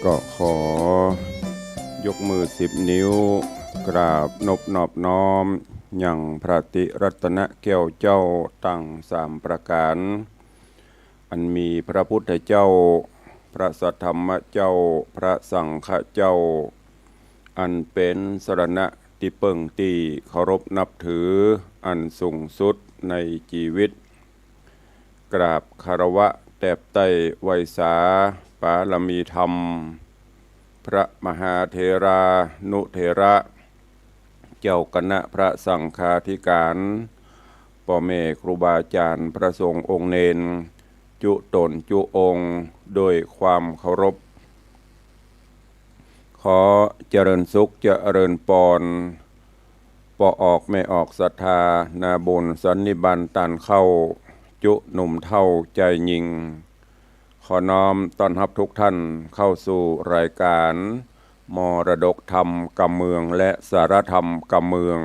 ก็ขอยกมือ10 นิ้วกราบนอบน้อมอย่างพระติรัตนแก้วเจ้าตั้ง3 ประการอันมีพระพุทธเจ้าพระสัทธรรมเจ้าพระสังฆเจ้าอันเป็นสรณะที่เปิ่งตีเคารพนับถืออันสูงสุดในชีวิตกราบคารวะแตบไต้ไวยสาปาลมีธรรมพระมหาเถรานุเถระเจ้าคณะพระสังฆาธิการพ่อแม่ครูบาอาจารย์พระสงฆ์องค์เนนจุตนจุองค์โดยความเคารพขอเจริญสุขเจริญปอนปอออกไม่ออกศรัทธานาบุญสันนิบันตันเข้าจุหนุ่มเท่าใจยิงขอน้อมต้อนรับทุกท่านเข้าสู่รายการมรดกธรรมกำเมืองและสารธรรมกำเมือง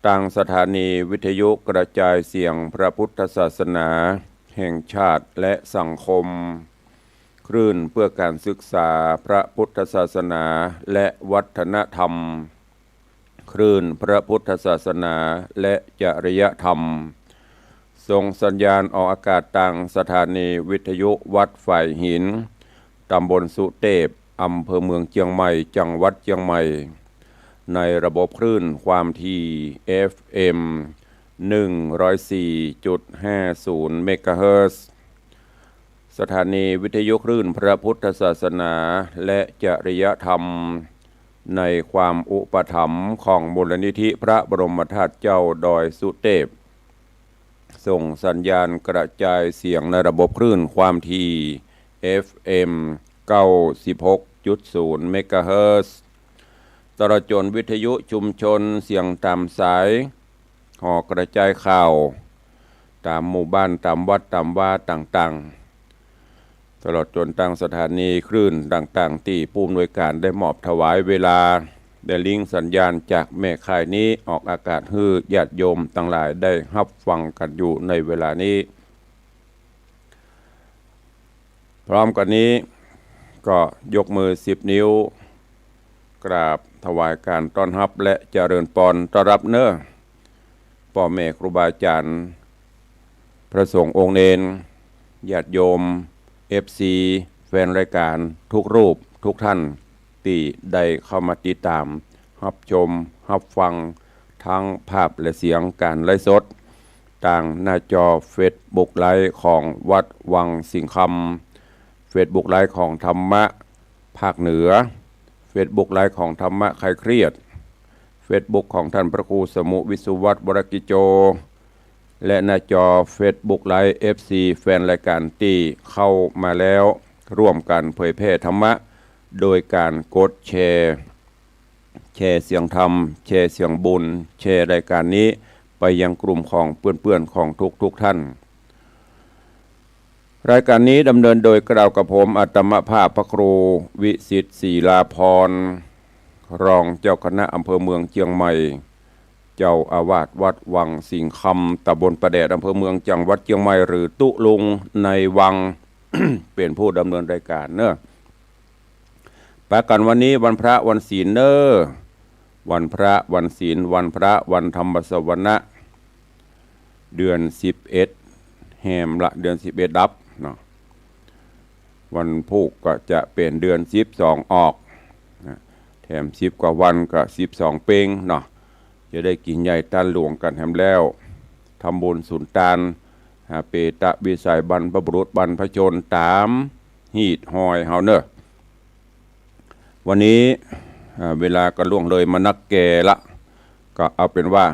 ทางสถานีวิทยุกระจายเสียงพระพุทธศาสนาแห่งชาติและสังคมคลื่นเพื่อการศึกษาพระพุทธศาสนาและวัฒนธรรมคลื่นพระพุทธศาสนาและจริยธรรมส่งสัญญาณออกอากาศทางสถานีวิทยุวัดฝ่ายหินตำบลสุเทพอำเภอเมืองเชียงใหม่จังหวัดเชียงใหม่ในระบบคลื่นความถี่ FM 104.50 เมกะเฮิรตซ์สถานีวิทยุคลื่นพระพุทธศาสนาและจริยธรรมในความอุปถัมภ์ของมูลนิธิพระบรมธาตุเจ้าดอยสุเทพส่งสัญญาณกระจายเสียงในระบบคลื่นความถี่ FM 96.0 เมกะเฮิรตซ์ตลอดจนวิทยุชุมชนเสียงตามสายห่อกระจายข่าวตามหมู่บ้านตามวัดตามว่าต่างๆตลอดจนตั้งสถานีคลื่นต่างๆที่ผู้อำนวยการได้มอบถวายเวลาได้ลิงก์สัญญาณจากแม่ข่ายนี้ออกอากาศให้ญาติโยมทั้งหลายได้รับฟังกันอยู่ในเวลานี้พร้อมกันนี้ก็ยกมือ10 นิ้วกราบถวายการต้อนรับและเจริญพรต้อนรับเน้อพ่อแม่ครูบาอาจารย์พระสงฆ์องค์เนนญาติโยม FC แฟนรายการทุกรูปทุกท่านที่ได้เข้ามาติดตามรับชมรับฟังทั้งภาพและเสียงการไลฟ์สดทางหน้าจอ Facebook ไลฟ์ของวัดวังสิงห์คำ Facebook ไลฟ์ของธรรมะภาคเหนือ Facebook ไลฟ์ของธรรมะคลายเครียด Facebook ของท่านพระครูสมุวิสุวัตรบรกิโจและหน้าจอ Facebook ไลฟ์ FC แฟนรายการที่เข้ามาแล้วร่วมกันเผยแพร่ธรรมะโดยการกดแชร์เสียงธรรมแชร์เสียงบุญแชร์รายการนี้ไปยังกลุ่มของเพื่อนๆของทุกท่านรายการนี้ดำเนินโดยกล่าวกับผมอัตมภาพพระครูวิสิทธิ์ศรีลาภรณ์รองเจ้าคณะอำเภอเมืองเชียงใหม่เจ้าอาวาสวัดวังสิงห์คำตำบลประแดดอำเภอเมืองจังหวัดเชียงใหม่หรือตุลุงในวัง เป็นผู้ดำเนินรายการเนอะประกันวันนี้วันพระวันศีลเนอะวันพระวันศีลวันพระวันธรรมสวนะเดือน11แหมละเดือน11ดับเนาะวันพุธก็จะเป็นเดือน12ออกแถม10 กว่าวันก็12เป้งเนาะจะได้กินใหญ่ต้านหลวงกันแถมแล้วทำบุญสุนทานเปตะวิสัยบรรพบุรุษบรรพชนตามหีดหอยเฮาเนอะวันนี้เวลาก็ล่วงเลยมานักแก่ละก็เอาเป็นว่า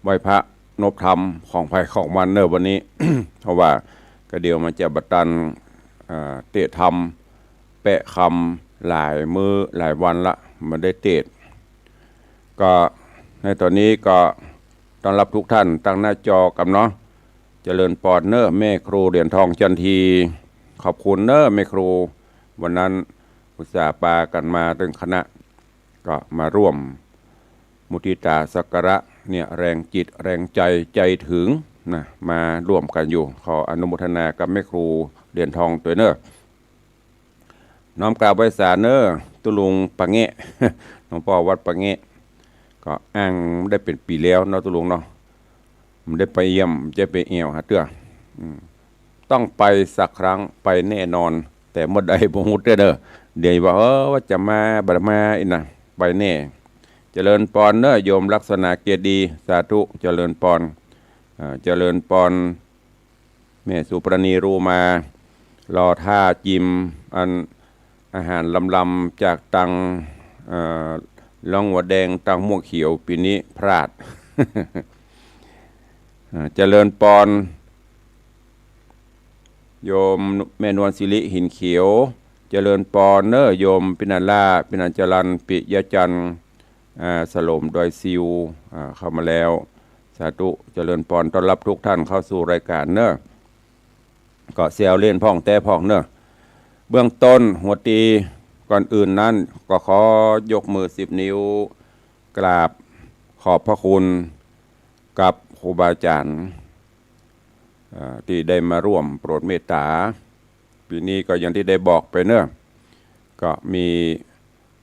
ไหว้พระนบธรรมของภัยของมันเนอะวันนี้ เพราะว่าก็เดี๋ยวมันจะบัตันเตะธรรมแปะคำหลายมือหลายวันละมันได้เตะก็ในตอนนี้ก็ต้อนรับทุกท่านตั้งหน้าจอกับเนาะเจริญปอดเนอร์แม่ครูเหรียญทองจันทีขอบคุณเนอร์แม่ครูวันนั้นอุตส่าห์ปากันมาตึงคณะก็มาร่วมมุทิตาสักการะเนี่ยแรงจิตแรงใจถึงนะมาร่วมกันอยู่ขออนุโมทนากับแม่ครูเหรียญทองตัวเนอร์ น้อมกราบไว้สาเนอตุลุงปะแงะ หลวงพ่อวัดปะแงะก็อ้างได้เป็นปีแล้วเนาะตุลุงเนาะมันได้ไปเยี่ยมจะไปเอวหาเตื้อต้องไปสักครั้งไปแน่นอนแต่เมื่อใดบ่ฮู้เด้อเดี๋ยวว่าว่าจะมาบ่มาอีกนะไปแน่เจริญปอนเนอะโยมลักษณะเกียรติดีสาธุเจริญปอนเจริญปอนแม่สุปรณีรู้มารอท่าจิมอันอาหารลำๆจากตังล่องหัวแดงตังม่วงเขียวปีนี้พลาด เจริญปอนโยมแม่นวลศิริหินเขียวเจริญปอนเนอโยมปินันล่าปินันจรันปิยจันทร์สโลมดอยซิวเข้ามาแล้วสาธุเจริญปอนต้อนรับทุกท่านเข้าสู่รายการเนอก็เซลเล่นพ่องแต่พ่องเนอเบื้องต้นหัวตีก่อนอื่นนั้นก็ขอยกมือ10 นิ้วกราบขอบพระคุณกับครูบาอาจารย์ที่ได้มาร่วมโปรดเมตตาปีนี้ก็อย่างที่ได้บอกไปเนอะก็มี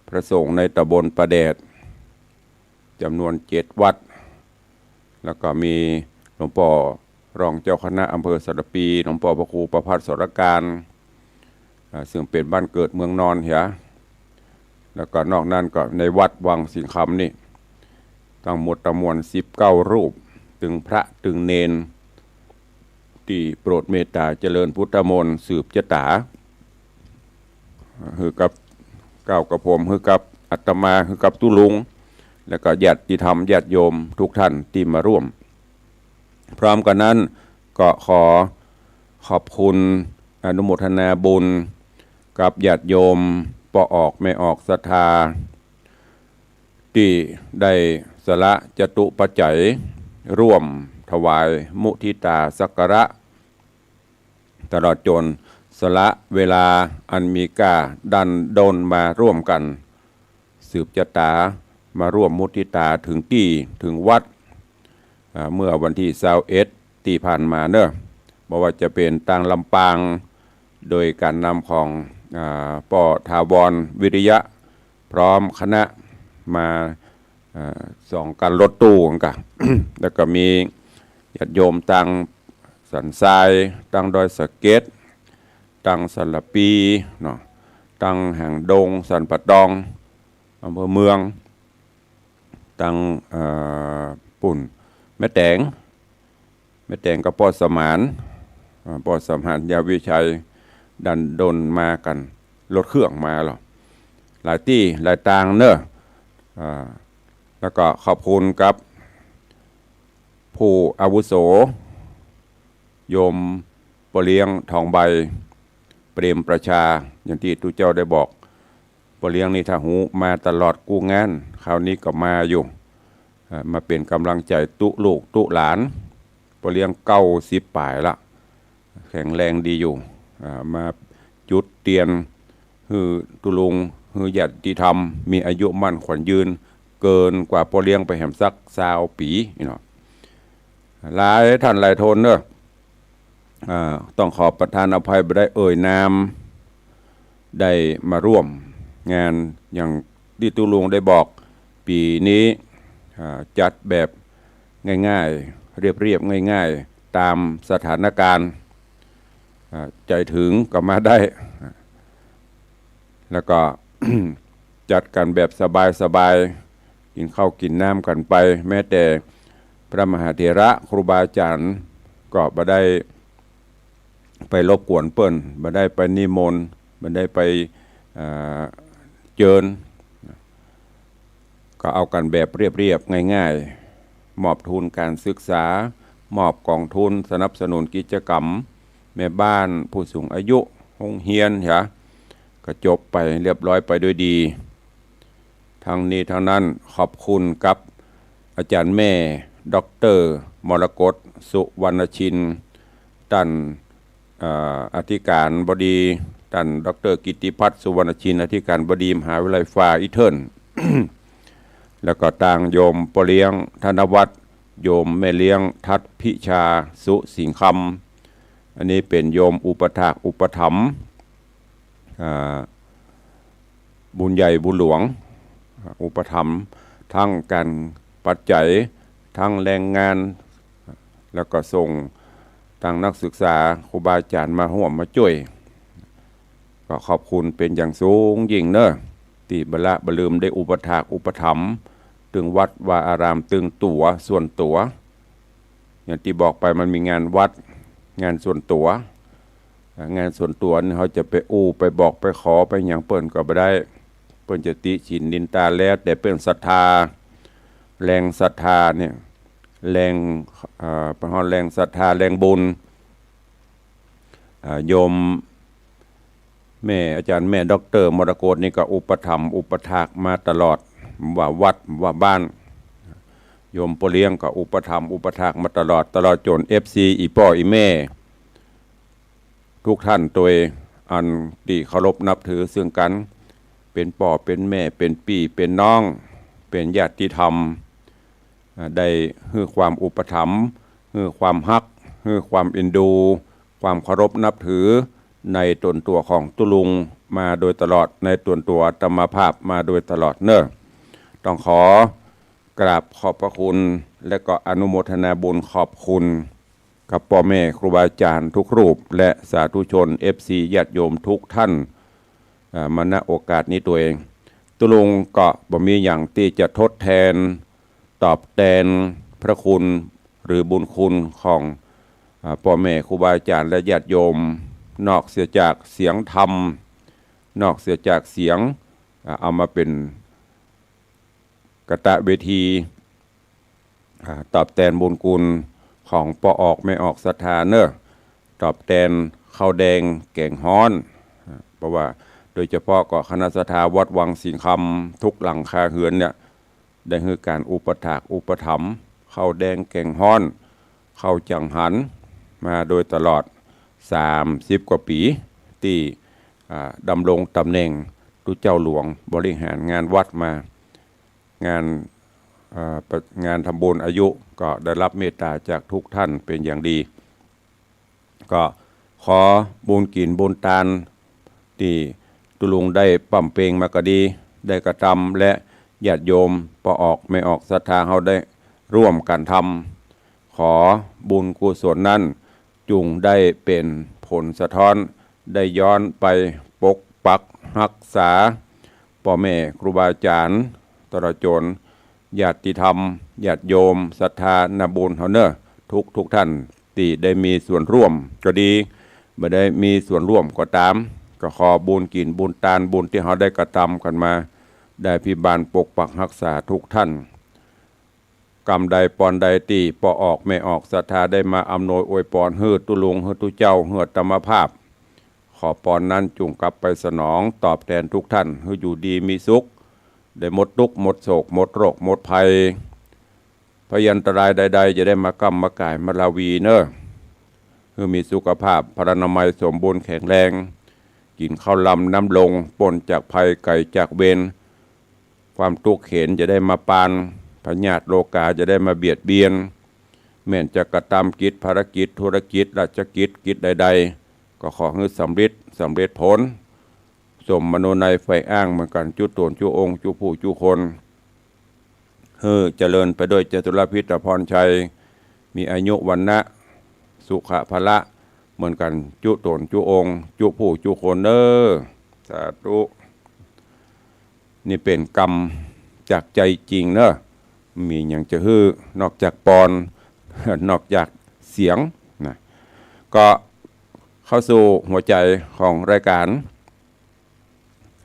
พระสงฆ์ในตำบลประแดดจำนวน7 วัดแล้วก็มีหลวงพ่อรองเจ้าคณะอำเภอสัตปีหลวงพ่อพระครูประภัสสรการซึ่งเป็นบ้านเกิดเมืองนอนเหียแล้วก็นอกนั้นก็ในวัดวังสิงคำนี่ทั้งหมดจำนวน19 รูปถึงพระถึงเนนที่โปรดเมตตาเจริญพุทธมนต์สืบชะตาคือกับก้าวกับผมคือกับอาตมาคือกับตุลุงแล้วก็ญาติธรรมญาติโยมทุกท่านที่มาร่วมพร้อมกันนั้นก็ขอบคุณอนุโมทนาบุญกับญาติโยมปออกไม่ออกศรัทธาที่ได้สละจตุปัจจัยร่วมถวายมุทิตาสักการะตลอดจนสละเวลาอันมีค่าดันดนมาร่วมกันสืบชะตามาร่วมมุทิตาถึงที่ถึงวัดเมื่อวันที่21ที่ผ่านมาเนอะบอกว่าจะเป็นต่างลำปางโดยการนำของปอทาวรวิริยะพร้อมคณะมา2 กันรถตู้กัน แล้วก็มีญาติโยมตังสันทรายตังดอยสะเก็ดตังสันละปีเนาะตังหางดงสันปัดดองอำเภอเมืองตังปุ่นแม่แตงกับปอสมานยาวิชัยดันดนมากันรถเครื่องมาหรอหลายที่หลายต่างเนอะแล้วก็ขอบคุณกับผู้อาวุโสโยมปเลี้ยงทองใบเปรมประชาอย่างที่ทุกเจ้าได้บอกปเลี้ยงนี่ถ้าหูมาตลอดกู้งานคราวนี้ก็มาอยู่มาเป็นกำลังใจตุลูกตุหลานปเลี้ยง90 ป่ายละแข็งแรงดีอยู่มาจุดเตียนฮือตุลุงฮือญาติธรรมมีอายุมั่นขวัญยืนเกินกว่าปเลี้ยงไปแหมสัก20 ปีเนาะหลายท่านหลายทนเนอะต้องขอประทานอภัยไปได้เอ่ยนามได้มาร่วมงานอย่างที่ตุลุงได้บอกปีนี้จัดแบบง่ายๆเรียบง่ายๆตามสถานการณ์ใจถึงก็มาได้แล้วก็ จัดกันแบบสบายๆกินข้าวกินน้ำกันไปแม้แต่พระมหาเถระครูบาอาจารย์ก็บ่ได้ไปรบกวนเปิ้นบ่ได้ไปนิมนต์บ่ได้ไปเจิญก็เอากันแบบเรียบๆง่ายๆมอบทุนการศึกษามอบกองทุนสนับสนุนกิจกรรมแม่บ้านผู้สูงอายุโรงเรียนเหรอก็จบไปเรียบร้อยไปด้วยดีทั้งนี้ทั้งนั้นขอบคุณกับอาจารย์แม่ดร.มรกตสุวรรณชินท่านอธิการบดีท่านดร.กิติพัฒน์สุวรรณชินอธิการบดีมหาวิทยาลัยฟ้าอีเทิร์น แล้วก็ต่างโยมปเลี้ยงธนวัฒน์โยมแม่เลี้ยงทัดพิชาสุสิงคำอันนี้เป็นโยมอุปถากอุปถัมภ์ บุญใหญ่บุญหลวงอุปถัมภ์ทั้งการปัจจัยทั้งแรงงานแล้วก็ส่งทางนักศึกษาครูบาอาจารย์มาร่วมมาช่วยก็ขอบคุณเป็นอย่างสูงยิ่งเนอะที่บละบลืมได้อุปถากอุปถัมภ์ตึงวัดวาอารามตึงตั๋วส่วนตั๋วอย่างที่บอกไปมันมีงานวัดงานส่วนตั๋วงานส่วนตัวนี่เขาจะไปไปบอกไปขอไปอย่างเปิ้นก็ไม่ได้เปิ้นจะติฉินนินตาแล้วแต่เปิ้นศรัทธาแรงศรัทธาเนี่ยแรงแรงศรัทธาแรงบุญโยมแม่อาจารย์แม่ด็อกเตอร์มรกตนี่ก็อุปถัมภ์อุปถากมาตลอดว่าวัดว่าบ้านโยมพ่อเลี้ยงก็อุปถัมภ์อุปถากมาตลอดจน FC อีพ่ออีแม่ทุกท่านตัวอันที่เคารพนับถือซึ่งกันเป็นพ่อเป็นแม่เป็นพี่เป็นน้องเป็นญาติธรรมได้ให้ความอุปถัมภ์ให้ความฮักให้ความเอ็นดูความเคารพนับถือในตนตัวของตุลุงมาโดยตลอดในตนตัวธรรมภาพมาโดยตลอดเนอะต้องขอกราบขอบพระคุณและก็อนุโมทนาบุญขอบคุณกับพ่อแม่ครูบาอาจารย์ทุกรูปและสาธุชน FC ญาติโยมทุกท่านมาณโอกาสนี้ตัวเองตุลุงก็บ่มีอย่างที่จะทดแทนตอบแทนพระคุณหรือบุญคุณของพ่อแม่ครูบาอาจารย์และญาติโยมนอกเสียจากเสียงธรรมนอกเสียจากเสียงเอามาเป็นกตะเวทีตอบแทนบุญคุณของปอออกไม่ออกศรัทธาเนอะตอบแทนข้าวแดงแกงฮ้อนเพราะว่าโดยเฉพาะก็คณะศรัทธาวัดวังสิงห์คำทุกหลังคาเหือนเนี่ยได้ให้การอุปถากอุปถัมภ์ข้าวแดงแกงฮ้อนข้าวจังหันมาโดยตลอด30 กว่าปีที่ดำรงตำแหน่งตุเจ้าหลวงบริหารงานวัดมางานทำบุญอายุก็ได้รับเมตตาจากทุกท่านเป็นอย่างดีก็ขอบุญกินบุญทานที่ตุลุงได้ปั่มเพลงมาก็ดีได้กระทำและญาติโยมปออกไม่ออกศรัทธาเขาได้ร่วมกันทำขอบุญกุศลนั้นจุงได้เป็นผลสะท้อนได้ย้อนไปปกปักรักษาพ่อแม่ครูบาอาจารย์ตลอดจนญาติธรรมญาติโยมศรัทธานาบุญเฮาเนอทุกท่านที่ได้มีส่วนร่วมก็ดีไม่ได้มีส่วนร่วมก็ตามก็ขอบุญกินบุญทานบุญที่เขาได้กระทำกันมาได้พิบาลปกปักรักษาทุกท่านกรรมใดปอนใดตีปอออกไม่ออกศรัทธาได้มาอำนวยอวยพรเฮือตุลุงเฮือตุเจ้าเฮือธรรมภาพขอพรนั้นจุงกลับไปสนองตอบแทนทุกท่านเฮืออยู่ดีมีสุขได้หมดทุกข์หมดโศกหมดโรคหมดภัยพยันตรายใดๆจะได้มากำมากายมาลาวีเนอะเพื่อมีสุขภาพพรรณนามัยสมบูรณ์แข็งแรงกินข้าวลำน้ำลงปนจากภัยไก่จากเวรความทุกข์เข็นจะได้มาปานพญาติโลกาจะได้มาเบียดเบียนแม้นจะกระทำกิจภารกิจธุรกิจราชกิจใดๆก็ขอให้สำเร็จผลสมมโนในไฟอ้างเหมือนกันจุตนจุองค์จุผู้จุคนเจริญไปด้วยจตุรพิธพรชัยมีอายุวันนะสุขะพละเหมือนกันจุตนจุองค์จุผู้จุคนสาธุนี่เป็นกรรมจากใจจริงเนอะมีอย่างจะนอกจากปอนนอกจากเสียงนะก็เข้าสู่หัวใจของรายการ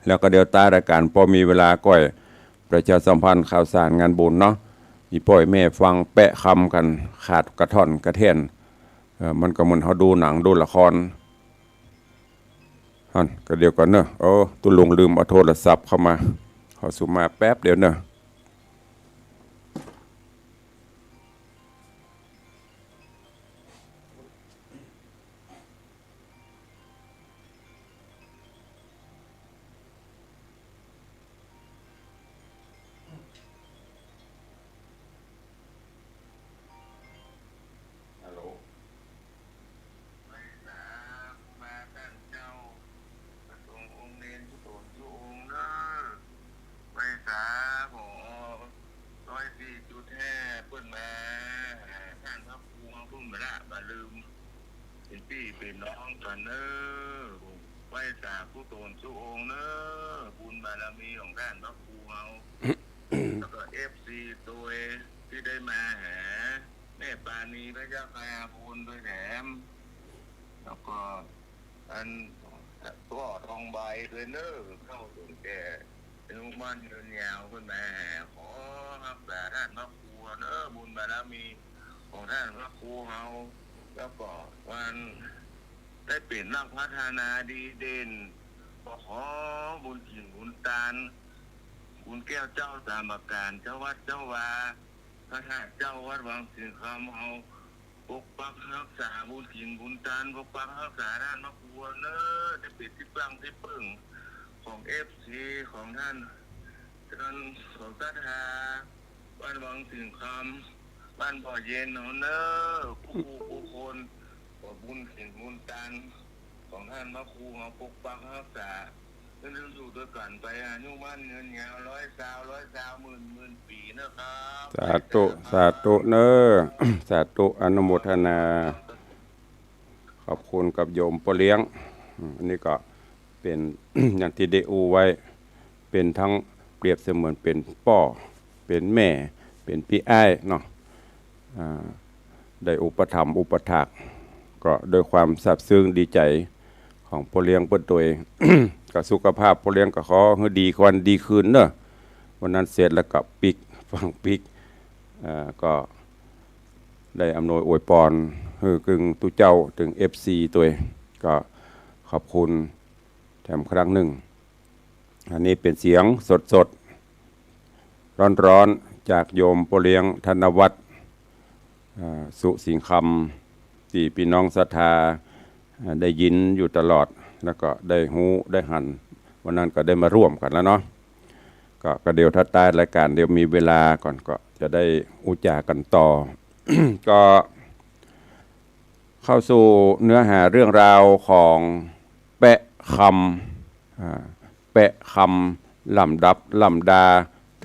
แล้วก็เดี๋ยวต้ารายการพอมีเวลาก้อยประชาสัมพันธ์ข่าวสารงานบุญเนาะอีป่อยแม่ฟังแปะคำกันขาดกระท่อนกระเทียนมันก็เหมือนเขาดูหนังดูละครก็เดี๋ยวก่อนเนอะตุลุงลืมเอาโทรศัพท์เข้ามาขอสุมาแป๊บเดี๋ยวเนอะ สุตนสุองค์เนอะบุญบารมีของท่านพระครูเราแล้วก็FC ตัวที่ได้มาหาแม่ปานีพระเจ้าคายาภูลด้วยแถมแล้วก็อันตัวทองใบด้วยเนอะเข้าถึงแก่ลุงบ้านเดินยาวขึ้นมาขอรักษาท่านพระครูเนอะบุญบารมีของท่านพระครูเราแล้วก็วันได้เปลี่ยนนักพัฒนาดีเด่นขอบุญถิ่นบุญตาลบุญแก้วเจ้าสามการเจ้าวัดเจ้าวาพระธาตุเจ้าวัดวังสิงคำเอาปกปักรักษาบุญถิ่นบุญตาลปกปักรักษาท่านพระครูเนอะได้ปิดที่ตั้งที่ปึ่งของFCของท่านจนของศรัทธาบ้านวังสิงคำบ้านบ่อเย็นเนอะผู้คนขอบุญถิ่นบุญตาลของท่านพระครูเอาปกปักรักษาเรื่องอยู่ด้วยกันไปอายุมั่นเงินยาว100 หมื่นปีนะครับ สาธุสาธุเนอ สาธุอนุโมทนา ขอบคุณกับโยมพ่อเลี้ยงอันนี้ก็เป็น อย่างที่ได้อูไว้ เป็นทั้งเปรียบเสมือนเป็นป่อเป็นแม่เป็นพี่อ้ายเนาะได้อุปถัมภ์อุปถากก็โดยความซาบซึ้งดีใจของพ่อเลี้ยงเปิ้นตัวเอง ก็สุขภาพพ่อเลี้ยงก็ขอให้ดีกว่าดีคืนเนอะวันนั้นเสร็จแล้วก็ปิกฟังปิกก็ได้อำนวยอวยพรคือกึ่งตุเจ้าถึง FC ตัวเองก็ขอบคุณแถมครั้งหนึ่งอันนี้เป็นเสียงสดๆร้อนๆจากโยมพ่อเลี้ยงธนวัฒน์สุสิงคำที่พี่น้องศรัทธาได้ยินอยู่ตลอดแล้วก็ได้หูได้หันวันนั้นก็ได้มาร่วมกันแล้วเนาะก็เดี๋ยวถ้าใต้รายการเดี๋ยวมีเวลาก่อนก็จะได้อุจากันต่อ ก็เข้าสู่เนื้อหาเรื่องราวของแปะคำลำดับลำดา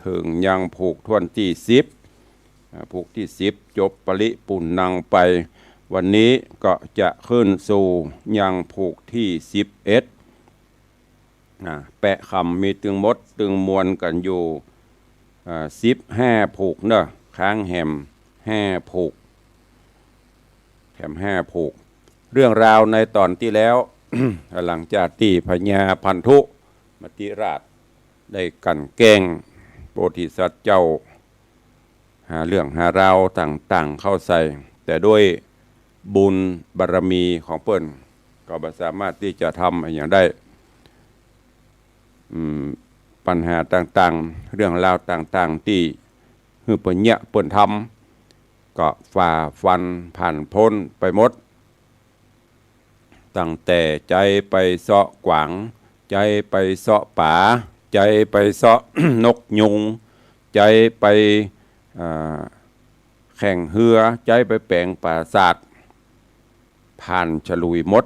ถึงยังผูกทวนที่10ผูกที่10จบปริปุณนังไปวันนี้ก็จะขึ้นสู่ยังผูกที่11แปะคำมีตึงมดตึงมวลกันอยู่15ผูกเนอะค้างแหม5ผูกแถม5ผูกเรื่องราวในตอนที่แล้ว หลังจากที่พญาพันธุมติราชได้กันแกล้งโพธิสัตว์เจ้าหาเรื่องหาราวต่างๆเข้าใส่แต่ด้วยบุญบารมีของเปิ้นก็สามารถที่จะทำอย่างได้ปัญหาต่างๆเรื่องราวต่างๆที่เปิ้นเนี่ยเปิ้นทำก็ฝ่าฟันผ่านพ้นไปหมดตั้งแต่ใจไปเสาะกวางใจไปเสาะป่าใจไปเสาะ นกยุงใจไปแข่งเหือใจไปแปลงปราสาทผ่านฉลุยมด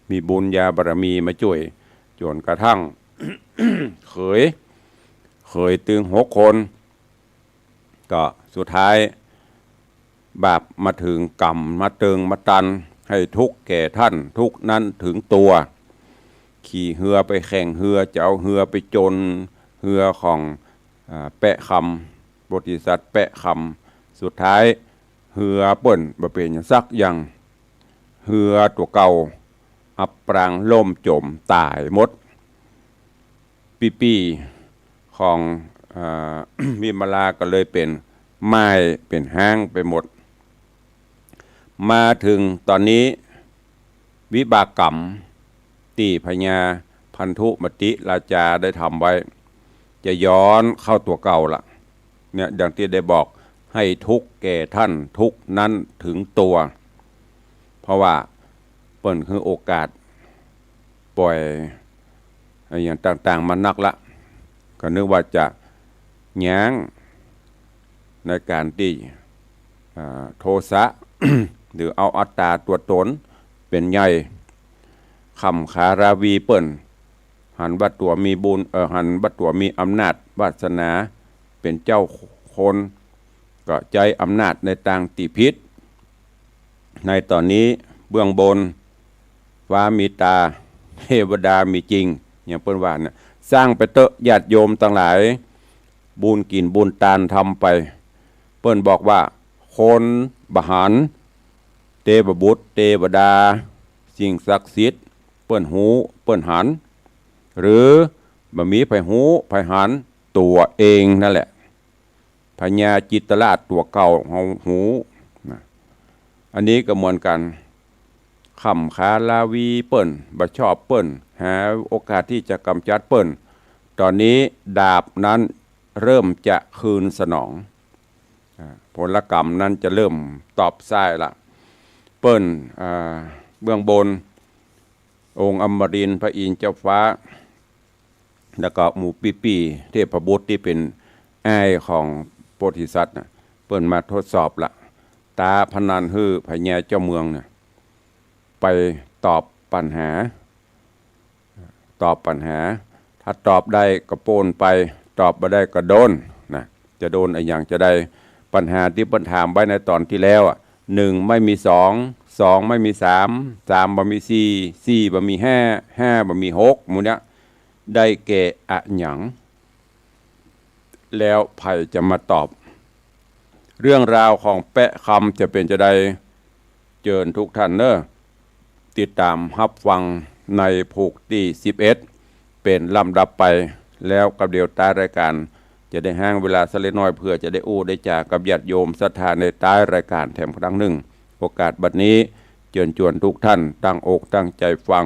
มีบุญญาบารมีมาช่วยจนกระทั่ง เขยตึง6 คนก็สุดท้ายบาปมาถึงกรรมมาเติงมาตันให้ทุกข์แก่ท่านทุกข์นั้นถึงตัวขี่เหือไปแข่งเหือจะเอาเหือไปจนเหือของแปะคำบริษัทแปะคำสุดท้ายเหือเปิ่นบ่เป็นสักอย่างเหือตัวเก่าอับปรางล่มจมตายหมดปีของวิมลาก็เลยเป็นไม้เป็นห้างไปหมดมาถึงตอนนี้วิบากกรรมที่พญาพันธุมติราชาได้ทำไว้จะย้อนเข้าตัวเก่าละเนี่ยดังที่ได้บอกให้ทุกข์แก่ท่านทุกข์นั้นถึงตัวเพราะว่าเปิ่นคือโอกาสปล่อยอย่างต่างๆมานักละก็นึกว่าจะย้างในการที่โทสะ หรือเอาอัตตาตัวตนเป็นใหญ่คำขาราวีเปิ่นหันบัดตัวมีบุญหันบัดตัวมีอำนาจวาสนาเป็นเจ้าคนก็ใจอำนาจในต่างติพิษในตอนนี้เบื้องบนฟ้ามีตา เทวดามีจริงอย่างเปิ้นว่าเนี่ยสร้างไปเตอะญาติโยมต่างหลายบุญกินบุญตานทำไปเปิ้นบอกว่าคนบหันเทวบุตรเทวดาสิ่งศักดิ์สิทธิ์เปิ้นหูเปิ้นหันหรือบ่มีไผหูไผหันตัวเองนั่นแหละพญาจิตรราชตัวเก่าเฮาหูนะอันนี้ก็เหมือนกันคำคาลาวีเปิ้นบ่ชอบเปิ้นหาโอกาสที่จะกำจัดเปิ้นตอนนี้ดาบนั้นเริ่มจะคืนสนองผลกรรมนั้นจะเริ่มตอบซ้ายละเปิ้นเบื้องบนองค์อมรินทร์พระอินทร์เจ้าฟ้าแล้วก็หมู่ปีเทพบุตรที่เป็นอ้ายของโพธิสัตว์เปิ้นมาทดสอบละตาพนันฮื้อพญาเจ้าเมืองเนี่ยไปตอบปัญหาถ้าตอบได้ก็โปนไปตอบบ่ได้ก็โดนนะจะโดนอะไรอย่างจะได้ปัญหาที่ปัญถามไว้ในตอนที่แล้ว1ไม่มี2 2ไม่มี3 3บ่มี4 4บ่มี5 5บ่มี6หมู่เนี้ยได้แก่อะหยังแล้วไผจะมาตอบเรื่องราวของแปะคำจะเป็นจะได้เชิญทุกท่านเนอะติดตามรับฟังในผูกที่11เป็นลำดับไปแล้วกับเดียวใต้รายการจะได้ห้างเวลาสักเล็กน้อยเพื่อจะได้อู้ได้จากกับญาติโยมศรัทธาในใต้รายการแถมครั้งหนึ่งโอกาสบัดนี้เชิญชวนทุกท่านตั้งอกตั้งใจฟัง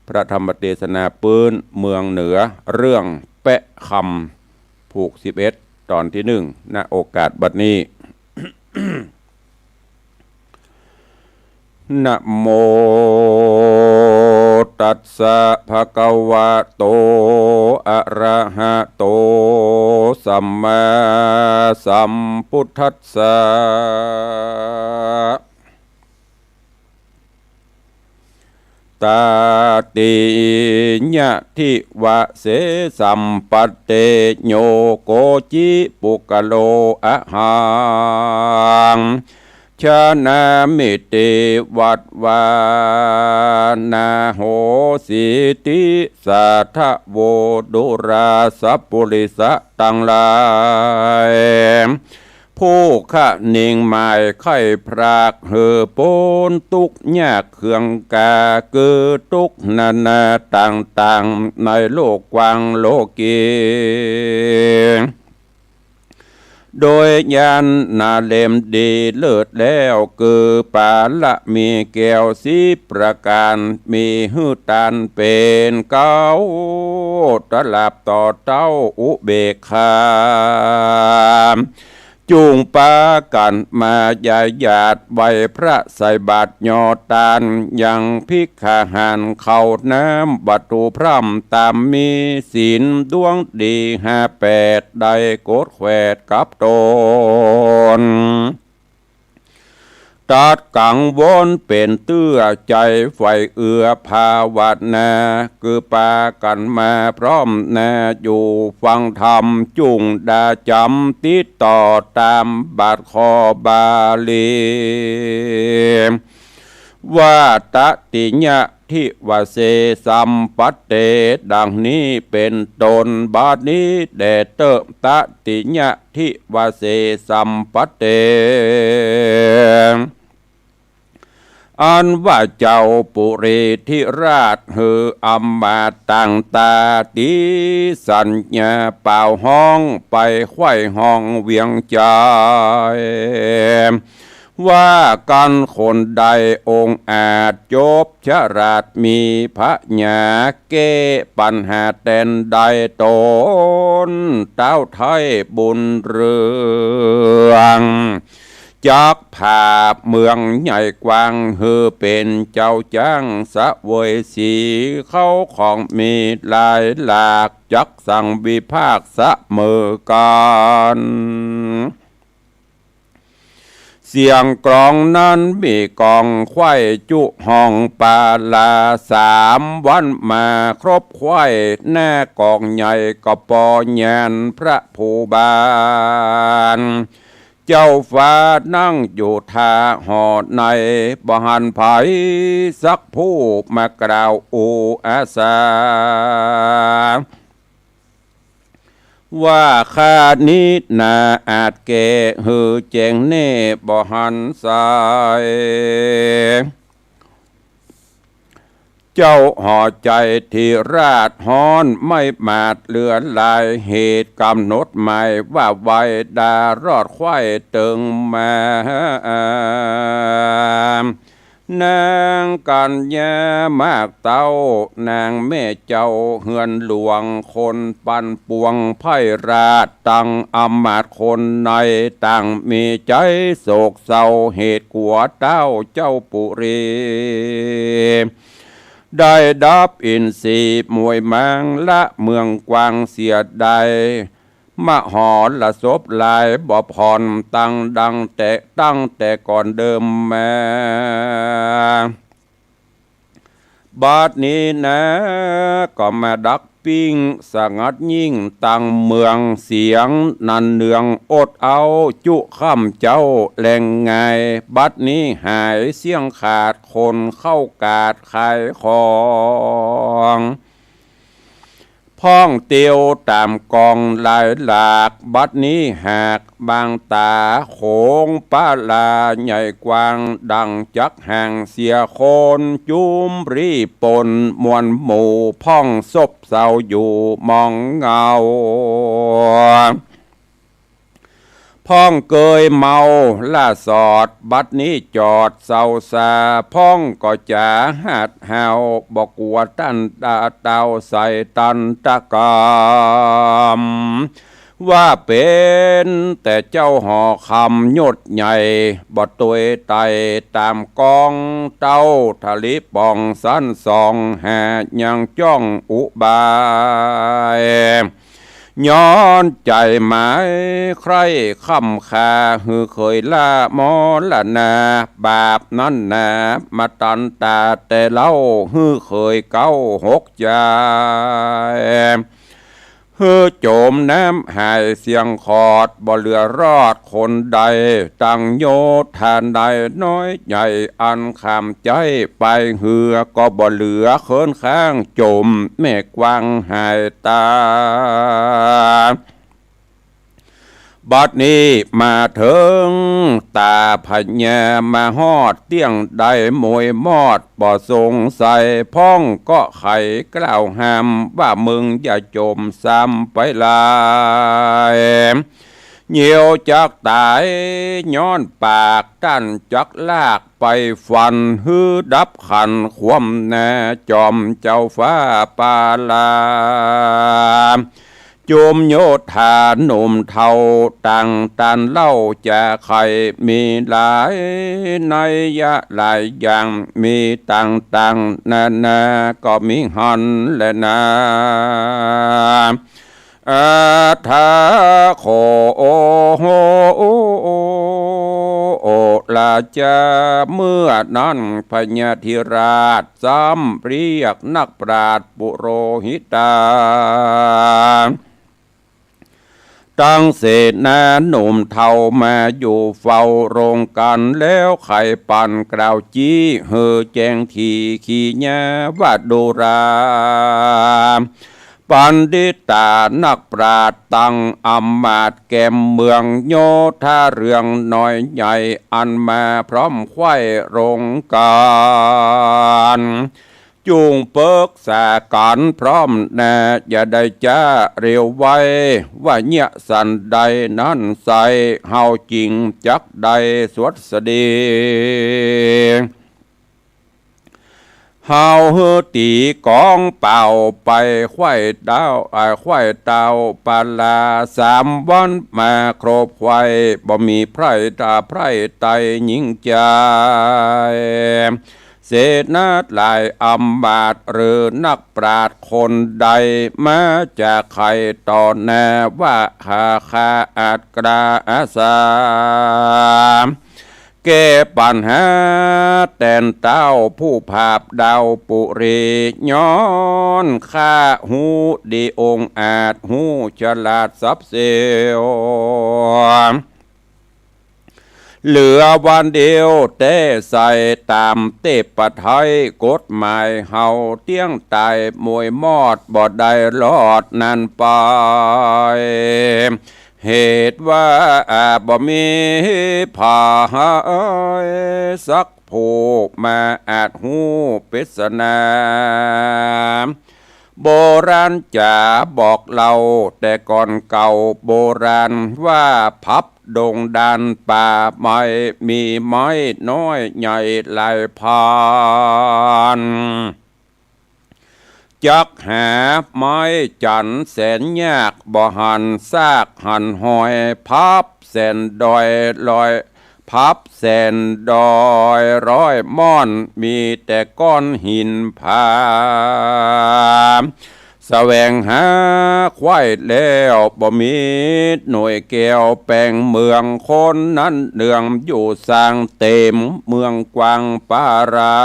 พระธรรมเทศนาปืนเมืองเหนือเรื่องแปะคำผูก11ตอนที่1ณโอกาสบัดนี้ นะโมตัสสะภะคะวะโตอะระหะโตสัมมาสัมพุทธัสสะตาติญะทิวะเสสัมปัตเตโยโกจิปุกะโลอะหังชานามิติวัดวานาโหสิติสัทธโวดุราสัพปุริสะตังลายผู้ขะนิ่งหมายไข่พรากเหือปนตุกยากเครื่องกาเกิดตุกนานาต่างๆในโลกกว้างโลกีโดยญาณนาเลมดีเลิศแล้วคือปาละมีแก้วสีประการมีหื้อตันเป็นเก้าตลับต่อเต้าอุเบกขาจูงปากันมาญาญาติใบพระใส่บาทยอตานยังพิกขาหานเข้าน้ำบัตุพร่ำตามมีศีลดวงดี58ได้โกดแขวดกับตนตัดกังวลเป็นเตื้อใจไฟเอื้อภาวนาคือปากันมาพร้อมนาอยู่ฟังธรรมจุงดาจำติดต่อตามบาทคอบาลีว่าตติญะทิวเสสัมปัตเตดังนี้เป็นตนบาดนี้แด่เติมตติญะทิวเสสัมปัตเตอันว่าเจ้าปุริธิราชเฮืออำมาตังตาติสัญญาเป่าห้องไปไขว้ห้องเวียงใจว่ากันคนใดองค์อาจจบชราชมีพระญาเกปัญหาแตนใดตนเต้าไทยบุญเรืองจักภาพเมืองใหญ่กว้างเฮือเป็นเจ้าจ้างสะเวยสีเข้าของมีหลายหลากจักสั่งวิภาคเสมอกันเสียงกลองนั้นมีกองไข่จุห้องปาลา3 วันมาครบไข่หน้ากองใหญ่ก็ปอญานพระภูบาล เจ้าฟ้านั่งอยู่ท่าหอในบ่หันไผสักผู้มากล่าวโออาสาว่าข้านี้นาอาจแก่หือแจงเน่บ่หันสายเจ้าห่อใจที่ราดฮ้อนไม่มาดเลือนลายเหตุกำหนดหมายว่าไว้ดารอดควายตึงมานางกัญญามากเต้านางแม่เจ้าเฮือนหลวงคนปันปวงไพราชตั้งอำมาตย์คนในตั้งมีใจโศกเศร้าเหตุกัวเต้าเจ้าปุรีได้ดับอินทรีมวยมังละเมืองกวางเสียใดมหอละศพลายบ่ผ่อนตั้งดังแต่ก่อนเดิมแม้บาดนี้นะก็มาดักปิ้งสงัดยิ่งตั้งเมืองเสียงนันเนืองอดเอาจุค่ำเจ้าแหล่งไงบัดนี้หายเสียงขาดคนเข้ากาดขายของพ้องเตียวตามกองลายหลากบัดนี้หากบางตาโขงป้าลาใหญ่กว้างดังจักห่างเสียโคนจุ้มรีปนมวลหมู่พ้องซบเศร้าอยู่มองเงาพ้องเกยเมาล่าสอดบัดนี้จอดเศร้าซาพ้องก็จะหัดหาวบอกกลัวตันตาเตาใส่ตันตะกามว่าเป็นแต่เจ้าหอคำยศใหญ่บ่ตวยไตตามกองเต้าทะลิปองสั้นสองหายังจ้องอุบายย้อนใจหมายใครคำคาหือเคยล่ามอละนาบาปนั้นนามาตันตาแต่เล่าหือเคยเก้าหกใจฮือโจมน้ำหายเสียงขอดบ่เหลือรอดคนใดตั้งโยธานใดน้อยใหญ่อันขามใจไปเหือก็บ่เหลือเคินข้างโจมแม่กวางหายตาบัดนี้มาถึงตาพญามาฮอดเตี้ยงใดมวยมอดบ่สงสัยพ้องก็ไขกล่าวห้ามว่ามึงอย่าจมซ้ำไปลายเหี่ยวจักตายย้อนปากกั้นจักลากไปฟันฮือดับขันความแน่จอมเจ้าฟ้าปาลาโจมโยธาหนุ่มเทาตั้งตันเล่าจะใครมีหลายในยะหลายอย่างมีต่างนาก็มีหันและนาอาทาโคโอโหโอลาจาเมื่อนั้นพญาธิราชซ้ำเรียกนักปราชญ์ปุโรหิตาตั้งเศษนาหนุ่มเทามาอยู่เฝ้าโรงกันแล้วไข่ปั่นกล่าวจี้เฮอแจงทีขี้ญาว่าโดราปันดิตานักปราชญ์ตั้งอำมาตย์แก่มเมืองโยธาเรืองน้อยใหญ่อันมาพร้อมไข่โรงการจูงเปิกสากันพร้อมแน่อย่าได้จ้าเร็วไว้ว่าเนี่ยสันใดนั้นใส่เฮาจริงจักใดสวดสดีเฮาเฮตีกองเป่าไปไข่ดาวไข่ดาวปาลา3 วันมาครบไข่บ่มีไพรตาไพรไตยิ่งใจเศษนาดลายอำบาตหรือนักปราชญ์คนใดมาจากใครต่อแน่ว่าหาคาอาจกราอาสาแก้ปัญหาแต่นเต้าผู้ภาพดาวปุรีย้อนข้าหูดีองอาจหูฉลาดซับเซล เหลือวันเดียวแต่ใส่ตามเตปะไทยกฎหมายเฮาเตี้ยงตายมวยมอดบ่ได้รอดนั่นไปเหตุว่าบ่มีผาสักผู้มาอาจหูปริศนาโบราณจ๋าบอกเราแต่ก่อนเก่าโบราณว่าพับดงดานป่าไม้มีไม้น้อยใหญ่หลายพันจักหาไม้จันแสนยากบ่หันซากหันหอยพับแสนดอยลอยพับแสนดอยร้อยม่อนมีแต่ก้อนหินผาแสวงหาควายแล้วบ่มีหน่วยแก้วแปลงเมืองคนนั้นเนืองอยู่สร้างเต็มเมืองกวางปารา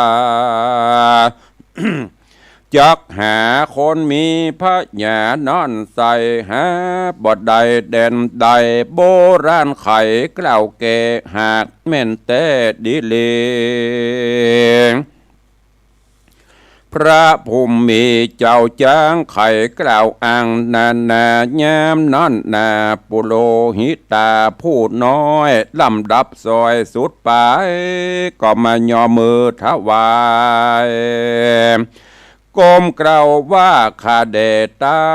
จักหาคนมีพระญานอนใส่หาบ่ได้แดนใดโบราณไขกล่าวแก่หากแม่นแต่ดิเลงพระภูมิมีเจ้าจ้างไข่กล่าวอ้างนานายามนั่นนาปุโรหิตาผู้น้อยลำดับซอยสุดไปก็มายอมือถวายก้มกล่าวว่าข้าเดชเต้า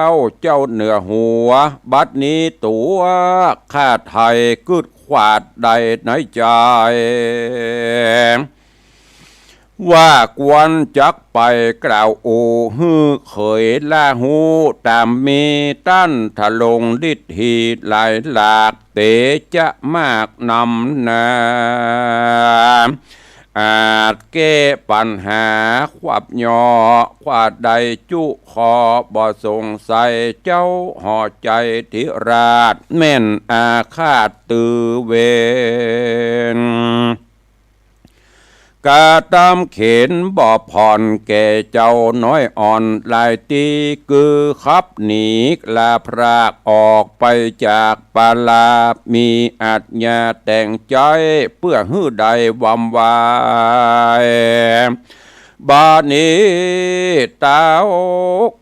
เจ้าเหนือหัวบัดนี้ตัวข้าไทยกึดขวาดใดในใจว่ากวนจักไปกล่าวโอฮือเขยลาหูตามมีตั้นทะลงฤทธีหลายหลากเตจะมากนำนาอาจแก้ปัญหาขวับยอขวาดใดจุคอบ่สงสัยเจ้าห่อใจทิราชแม่นอาฆาตตือเวนกาตามเข็นบ่ผ่อนแก่เจ้าน้อยอ่อนลายตีกือขับหนีลาพรากออกไปจากปาลามีอาจญาแต่งใจเพื่อฮื้อใดวำวายบาดนี้เต้า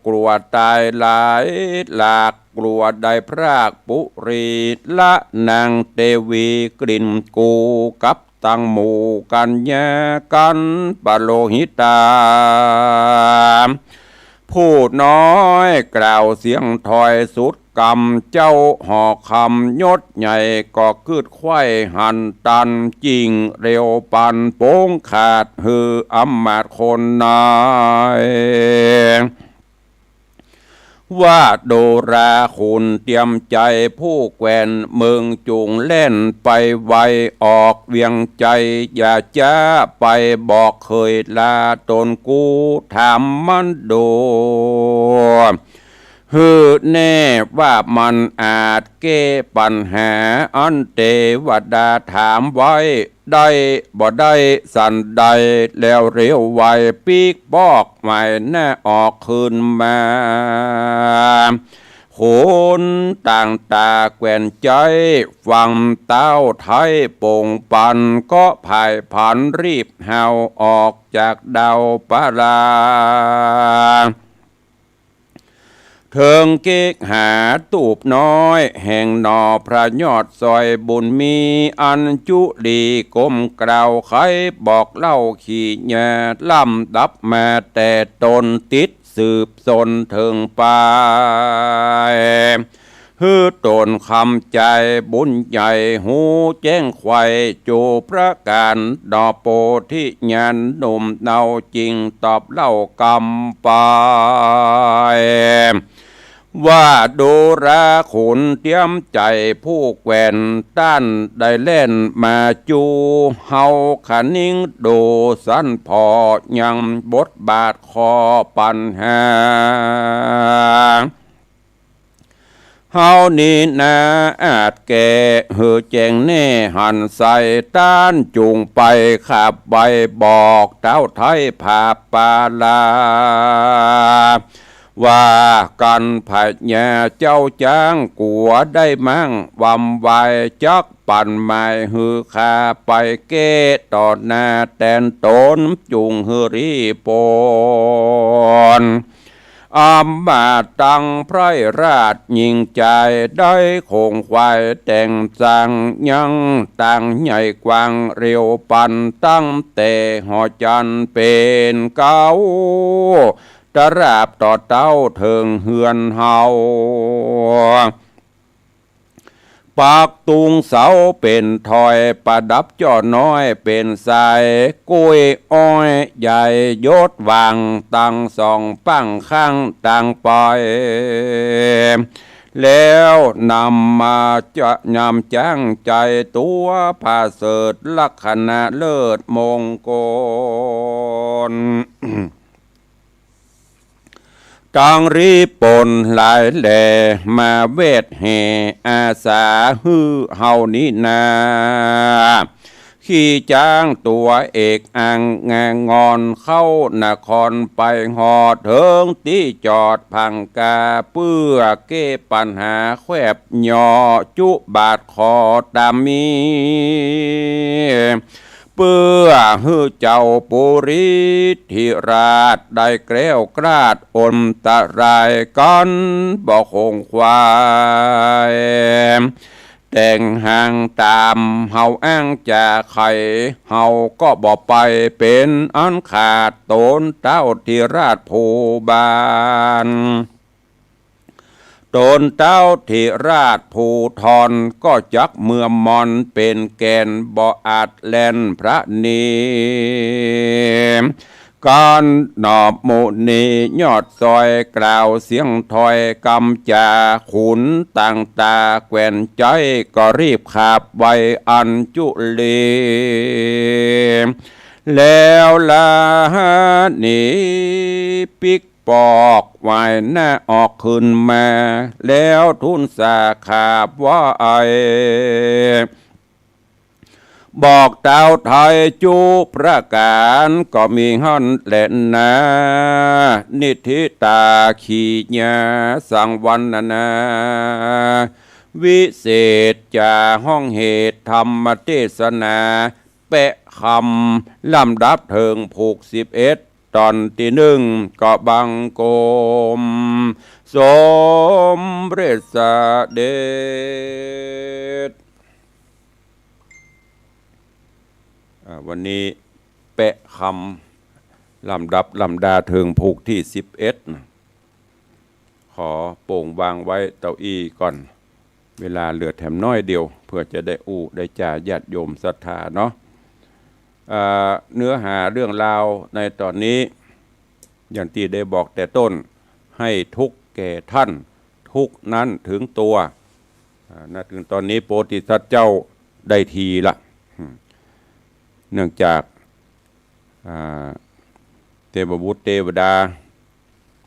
กลัวตายหลายหลากกลัวได้พรากปุรีละนางเตวีกลิ่นกูกับตั้งหมู่กันแยกันปโลหิตาผู้น้อยกล่าวเสียงถอยสุดกำเจ้าห่อคำยศใหญ่ก็คืดไข้หันตันจริงเร็วปันโป้งขาดฮืออำมาตย์คนนายว่าโดราคุณเตรียมใจผู้แกวนเมืองจุงเล่นไปไวออกเวียงใจอย่าจ้าไปบอกเคยลาตนกูถามมันโดฮือแน่ว่ามันอาจแก้ปัญหาอันเทวดาถามไว้ได้บ่ได้สันใดแล้วเร็วไวปีกบอกใหม่แน่ออกคืนมาคนต่างตาแกวนใจฟังเต้าไทยโป่งปันก็ภายผันรีบเฮาออกจากดาวปาราเทิงเก๊กหาตูบน้อยแห่งนอพระยอดซอยบุญมีอันจุดีก้มกล่าวไขบอกเล่าขี่แย่ลำดับมาแต่ตนติดสืบสนเทิงไปฮือตนคำใจบุญใหญ่หูแจ้งไข่โจพระการดอโปที่ยันหนุ่มเนาจริงตอบเล่ากำไปว่าดูราขุนเตรียมใจผู้แกวนต้านได้เล่นมาจูเฮาขานิ่งดูสันพอยังบทบาทคอปัญหาเฮานี่นาอาจแก่หือแจงแน่หันใส่ต้านจุงไปขับใบบอกเต้าไทยผาปาลา ว่ากันพญาเจ้าจ้างกัวได้มั่งวำไวจักปั่นไม้ฮือคาไปเกต่อหน้าแตนตนจุงฮือรีปนอามาตังไพรราชยิ่งใจได้คงควายแต่งสังยังต่างใหญ่กว้างเร็วปันตั้งแต่หอจันเป็นเก้าตราบต่อเต้าเถิงเฮือนเฮาปากตุงเสาเป็นถอยประดับจ่อน้อยเป็นสายกุ้ยอ้อยใหญ่ยศวังตั้งสองปั้งข้างต่างปล่อยแล้วนำมาจะนำจ้างใจตัวผาเสดลักษณะเลิศมงคล ตังรีปนหลายแหล่มาเวทแห่อาสาฮือเฮานี้นาขี่จ้างตัวเอกอังงงอนเข้านครไปหอดเถิงที่จอดพังกาเพื่อเก้ปัญหาแควบหย่อจุบาดคอตามีเพื่อฮือเจ้าปุริธิราชได้แกล้วกราดอนตะรายกันบ่คงควายแต่งห่างตามเฮาอ้างจะไข่เฮาก็บ่ไปเป็นอันขาดตนเต้าธิราชภูบาลตนเต้าธิราชภูทรก็จักเมื่อมอนเป็นแกนบ่อาจแล่นพระนีการนอบโมนียอดซอยกล่าวเสียงถอยกำจาขุนต่างตาแกวนใจก็รีบขับไว้อันจุลีแล้วลานีปิกปอกไว้หน้าออกขึ้นมาแล้วทุนสาขาบว่าไอบอกเต้าไทยจูประการก็มีฮันแหละนะนิธิตาขีญาสังวันนาวิเศษจาห้องเหตุธรรมเทศนาเปะคำลำดับเถิงผูก11ตอนที่1ก็บังโกมสมเร็จเสด็จวันนี้เปะคำลำดับลำดาเถิงผูกที่11ขอโป่งวางไว้เต้าอี้ก่อนเวลาเหลือแถมน้อยเดียวเพื่อจะได้ได้จ่าญาติโยมศรัทธาเนาะเนื้อหาเรื่องราวในตอนนี้อย่างที่ได้บอกแต่ต้นให้ทุกแก่ท่านทุกนั้นถึงตัวถึงตอนนี้โพธิสัตว์เจ้าได้ทีละเนื่องจากเทพบุตรเทวดา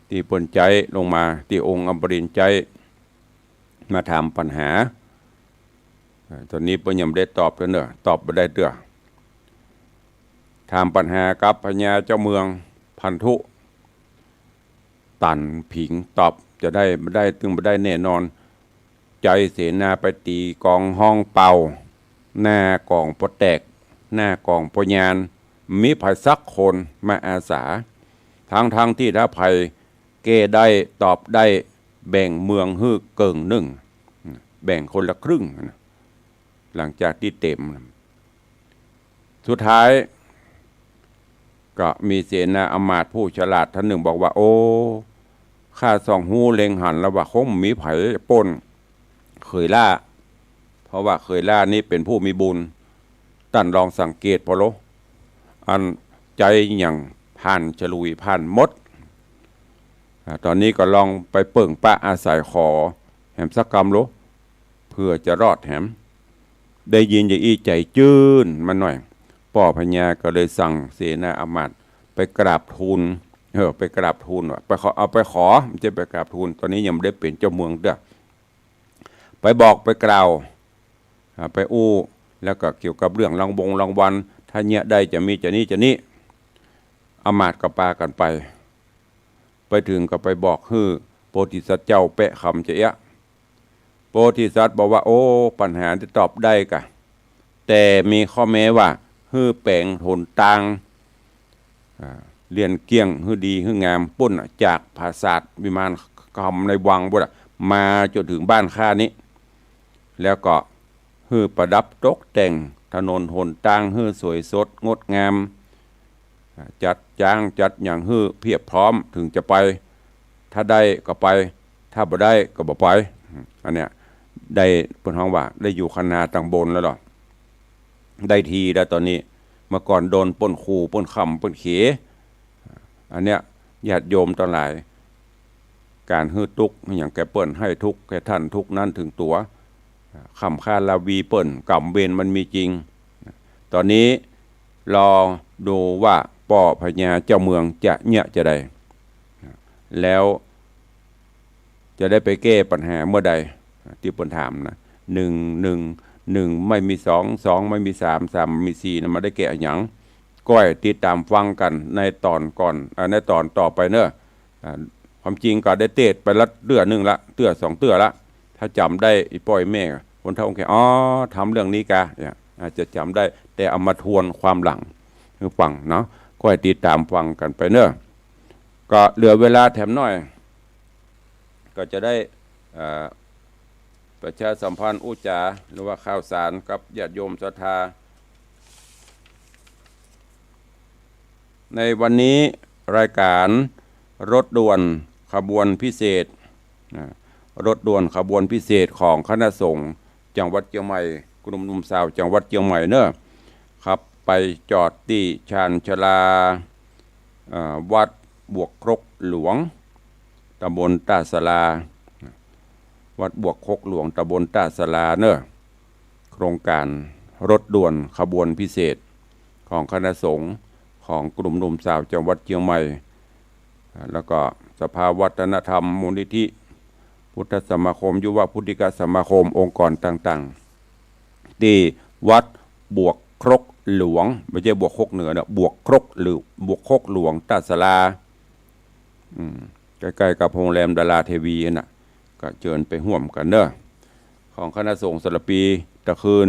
ที่ปนใจลงมาที่องค์อมรินทร์ใจมาถามปัญหาตอนนี้ปยังได้ตอบกันเนอะตอบไม่ได้เด้อถามปัญหากับพญาเจ้าเมืองพันธุตันผิงตอบจะได้ไม่ได้ถึงไม่ได้แน่นอนใจเสนาไปตีกองห้องเป่าหน้ากองปแตกหน้ากองปญานมีภัยสักคนมาอาสาทางที่ถ้าภัยเกได้ตอบได้แบ่งเมืองฮือเกิงหนึ่งแบ่งคนละครึ่งหลังจากที่เต็มสุดท้ายก็มีเสนาอมาตย์ผู้ฉลาดท่านหนึ่งบอกว่าโอ้ข้าส่องหูเล็งหันแล้วว่าคงมีไผ่ป้นเคยล่าเพราะว่าเคยล่านี้เป็นผู้มีบุญท่านลองสังเกตพอโลอันใจอย่างผ่านฉลุยผ่านมดตอนนี้ก็ลองไปเปิ่งป้าอาศัยขอแหมสักกรรมโลเพื่อจะรอดแหมได้ยินอย่างอี้ใจจื้นมาหน่อยป่อพญาก็เลยสั่งเสนาอมาตย์ไปกราบทูลไปกราบทูลว่าไปขอเอาไปขอจะไปกราบทูลตอนนี้ยังไม่ได้เป็นเจ้าเมืองเด้อไปบอกไปกล่าวไปแล้วก็เกี่ยวกับเรื่องรางวัลถ้าเนี่ยได้จะมีจะนี้อมาตย์ก็ปากันไป ไปถึงก็ไปบอกโพธิสัตว์เจ้าเปะคำจะเอะโพธิสัตว์บอกว่าโอ้ปัญหาที่ตอบได้กะแต่มีข้อแม้ว่าแปลงหนตางเรียนเกี้ยงดีงามปุ้นจากภาษาวิมานคำในวังบุตรมาจนถึงบ้านข้านี้แล้วก็ประดับตกแต่งถนนหนตางสวยสดงดงามจัดจ้างจัดอย่างเพียบพร้อมถึงจะไปถ้าได้ก็ไปถ้าบ่ได้ก็บ่ไปอันเนี้ยได้เพิ่นฮ้องว่าได้อยู่คณาตังบนแล้วหรอได้ทีแล้วตอนนี้เมื่อก่อนโดนป้นขู่ป้นคำป้นเขอันเนี้ยญาติโยมตอนหลายการทุกอย่างแกเปิ้นให้ทุกแกท่านทุกนั้นถึงตัวคำคาลาวีเปิ้นกรรมเวรมันมีจริงตอนนี้รอดูว่าป่อพญาเจ้าเมืองจะได้แล้วจะได้ไปแก้ปัญหาเมื่อใดที่เปิ้นถามนะ1ไม่มี2ไม่มี3ไม่มี4นะมาได้แก้หยังก้อยติดตามฟังกันในตอนก่อนในตอนต่อไปเนอะความจริงก็ได้เตะไปละเตื้อหนึ่งละเตื้อ2เตื้อละถ้าจำได้อีป้อยแม่คนเท่าแค่ทำเรื่องนี้กะเนี่ยอาจจะจำได้แต่เอามาทวนความหลังคือฟังเนาะก้อยติดตามฟังกันไปเนอะก็เหลือเวลาแถมหน่อยก็จะได้ประชาสัมพันธ์อุจาหรือว่าข่าวสารกับญาติโยมศรัทธาในวันนี้รายการรถด่วนขบวนพิเศษรถด่วนขบวนพิเศษของคณะสงฆ์จังหวัดเชียงใหม่กลุ่มหนุ่มสาวจังหวัดเชียงใหม่เนอะครับไปจอดที่ชานชลาวัดบวกครกหลวงตำบลตาสลาวัดบวกคกหลวงตำบลตาสลาเนอะโครงการรถด่วนขบวนพิเศษของคณะสงฆ์ของกลุ่มหนุ่มสาวจังหวัดเชียงใหม่แล้วก็สภาวัฒนธรรมมูลนิธิพุทธสมาคมยุวพุทธิกสมาคมองค์กรต่างๆที่วัดบวกครกหลวงไม่ใช่บวกคกเหนือนะบวกครกหรือบวกคกหลวงตาสลาใกล้ๆกับโรงแรมดาราเทวีน่ะก็เชิญไปห่วมกันเนอะของคณะสงฆ์สระปีตะคืน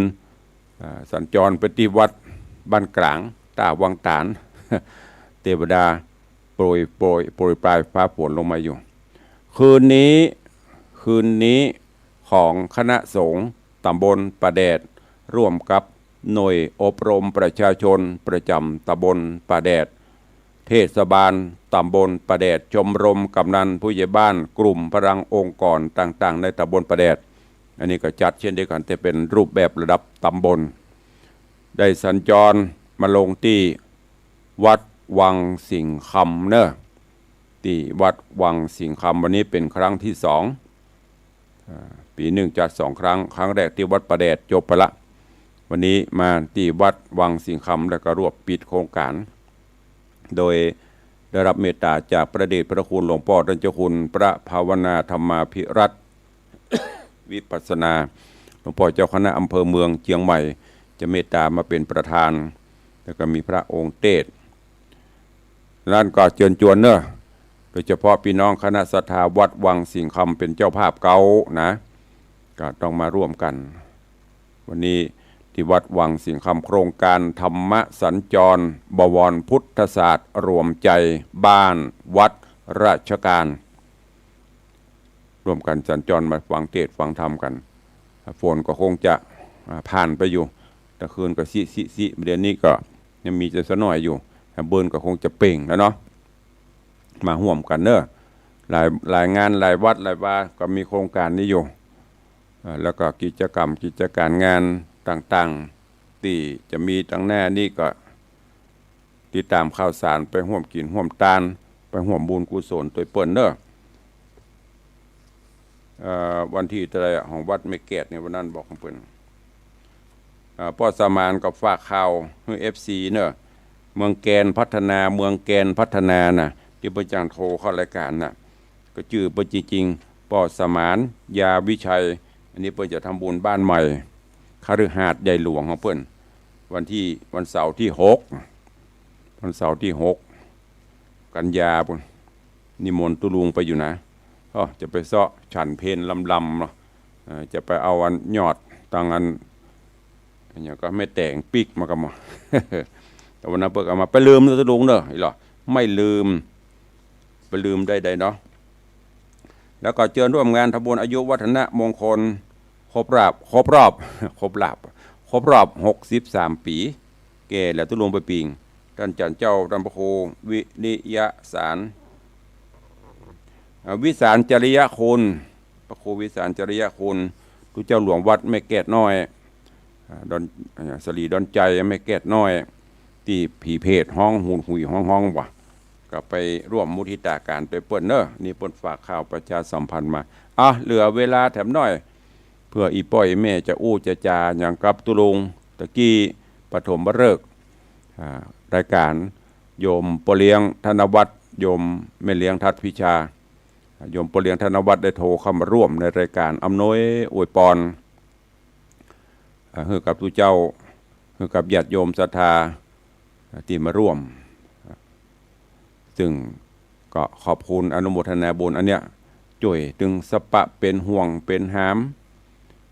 สัญจรไปที่วัดบ้านกลางตาวังตานเทวดาโปรยปลายฟ้าฝนลงมาอยู่คืนนี้ของคณะสงฆ์ตำบลประแดดร่วมกับหน่วยอบรมประชาชนประจำตำบลประแดดเทศบาลตำบลประแดดชมรมกำนันผู้ใหญ่บ้านกลุ่มพลังองค์กรต่างๆในตำบลประแดดอันนี้ก็จัดเช่นเดียวกันแต่เป็นรูปแบบระดับตำบลได้สัญจรมาลงที่วัดวังสิงคำเนอะที่วัดวังสิงคำวันนี้เป็นครั้งที่2ปีหนึ่งจัด2 ครั้งแรกที่วัดประแดดจบไปละวันนี้มาที่วัดวังสิงคำแล้วก็รวบปิดโครงการโดยได้รับเมตตาจากพระเดชพระคุณหลวงพ่อท่านเจ้าคุณพระภาวนาธรรมาภิรัตน์ วิปัสสนาหลวงพ่อเจ้าคณะอำเภอเมืองเชียงใหม่จะเมตตามาเป็นประธานแล้วก็มีพระองค์เทศนั่นก็เชิญชวนเนอะโดยเฉพาะพี่น้องคณะศรัทธาวัดวังสิงคำเป็นเจ้าภาพเก่านะก็ต้องมาร่วมกันวันนี้ที่วัดวังสิงคำโครงการธรรมสัญจรบวรพุทธศาสตร์รวมใจบ้านวัดราชการร่วมกันสัญจรมาฟังเทศน์ฟังธรรมกันฝนก็คงจะผ่านไปอยู่ตะคืนก็สิเดือนนี้ก็ยังมีจะสะหน่อยอยู่เบิร์นก็คงจะเป่งแล้วเนาะมาห่วมกันเนอะหลายงานหลายวัดหลายว่าก็มีโครงการนี้อยู่แล้วก็กิจการงานต่างๆที่จะมีตั้งแน่นี่ก็ติดตามข่าวสารไปห่วมกินห่วมตานไปห่วมบุญกุศลตัวเปิ้นเนอะวันที่อะไรของวัดเมเกตเนี่ยวันนั้นบอกของเปิ้นพ่อสมานกับฝากข่าวให้ FC เนอะเมืองแกนพัฒนานะที่ประจังโทรเข้ารายการน่ะก็ชื่อจริงพ่อสมานยาวิชัยอันนี้เปิ้นจะทำบุญบ้านใหม่คฤหาสน์ใหญ่หลวงของเปิ้นวันเสาร์ที่6กันยาปุ่น นิมนต์ตุลุงไปอยู่นะก็จะไปเซาะฉันเพลลำๆเนาะจะไปเอาอันยอดตังอันอย่างก็ไม่แต่งปิกมากับมา แต่วันนั้นเปิดเอามาไปลืมตุลุงเนอะอีหรอไม่ลืมไปลืมได้เนาะแล้วก็เชิญร่วมงานทบวนอายุวัฒนะมงคลครบรอบ63 ปีแก่แล้วตุลุงไปปิงท่านจันเจ้าท่านพระครูวิริยสารวิสารจริยคุณพระครูวิสารจริยคุณทุเจ้าหลวงวัดแม่แก้ดน้อยดอนสลีดอนใจแม่แก้ดน้อยที่ผีเพศห้องหุยห้องว่ะก็ไปร่วมมุทิตาการไปเปิ้นเนอะนี่เปิ้นฝากข่าวประชาสัมพันธ์มาเหลือเวลาแถมน้อยเพื่ออีป้อยแม่จะอู้จะจาอย่างกับตุลุงตะกี้ปฐมฤกษ์รายการโยมปเลี้ยงธนวัฒน์โยมแม่เลี้ยงทัดพิชาโยมปเลี้ยงธนวัฒน์ได้โทรเข้ามาร่วมในรายการอำนวยอวยพรให้กับทุเจ้าให้กับญาติโยมศรัทธาที่มาร่วมซึ่งก็ขอบคุณอนุโมทนาบุญอันเนี้ยจ่วยถึงสปะเป็นห่วงเป็นหาม